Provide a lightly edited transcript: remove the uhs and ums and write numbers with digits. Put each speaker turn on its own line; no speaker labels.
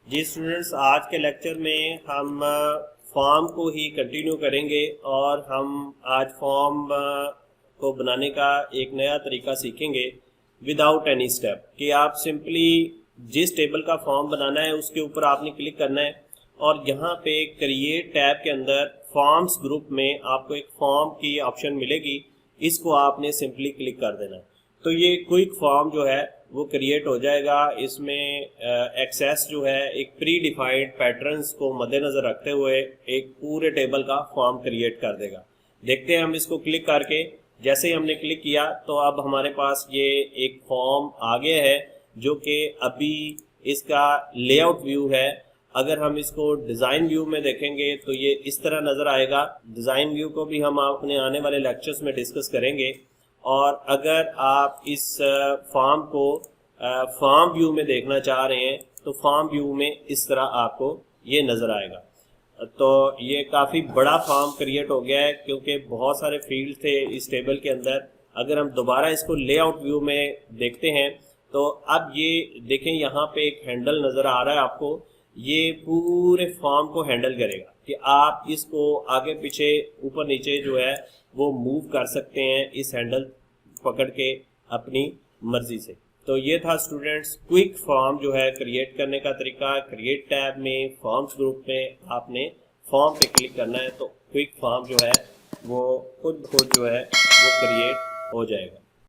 जी students, आज के lecture में हम फॉर्म को ही कंटिन्यू करेंगे और हम आज फॉर्म को बनाने का एक नया तरीका सीखेंगे विदाउट एनी स्टेप। कि आप सिंपली जिस टेबल का फॉर्म बनाना है उसके ऊपर आपने क्लिक करना है और यहाँ पे क्रिएट टैब के अंदर फॉर्म्स ग्रुप में आपको एक फॉर्म की ऑप्शन मिलेगी, इसको आपने सिंपली क्लिक कर देना है। तो ये क्विक फॉर्म जो है वो क्रिएट हो जाएगा। इसमें एक्सेस जो है एक प्री डिफाइंड पैटर्न्स को मद्देनज़र रखते हुए एक पूरे टेबल का फॉर्म क्रिएट कर देगा। देखते हैं हम इसको क्लिक करके। जैसे ही हमने क्लिक किया तो अब हमारे पास ये एक फॉर्म आ गया है जो कि अभी इसका लेआउट व्यू है। अगर हम इसको डिज़ाइन व्यू में देखेंगे तो ये इस तरह नज़र आएगा। डिज़ाइन व्यू को भी हम अपने आने वाले लेक्चर्स में डिस्कस करेंगे। और अगर आप इस फॉर्म को फॉर्म व्यू में देखना चाह रहे हैं तो फॉर्म व्यू में इस तरह आपको ये नज़र आएगा। तो ये काफ़ी बड़ा फॉर्म क्रिएट हो गया है क्योंकि बहुत सारे फील्ड थे इस टेबल के अंदर। अगर हम दोबारा इसको लेआउट व्यू में देखते हैं तो अब ये देखें, यहाँ पे एक हैंडल नज़र आ रहा है आपको। ये पूरे फॉर्म को हैंडल करेगा कि आप इसको आगे पीछे ऊपर नीचे जो है वो मूव कर सकते हैं इस हैंडल पकड़ के अपनी मर्जी से। तो ये था स्टूडेंट्स क्विक फॉर्म जो है क्रिएट करने का तरीका। क्रिएट टैब में फॉर्म्स ग्रुप में आपने फॉर्म पे क्लिक करना है तो क्विक फॉर्म जो है वो खुद जो है वो क्रिएट हो जाएगा।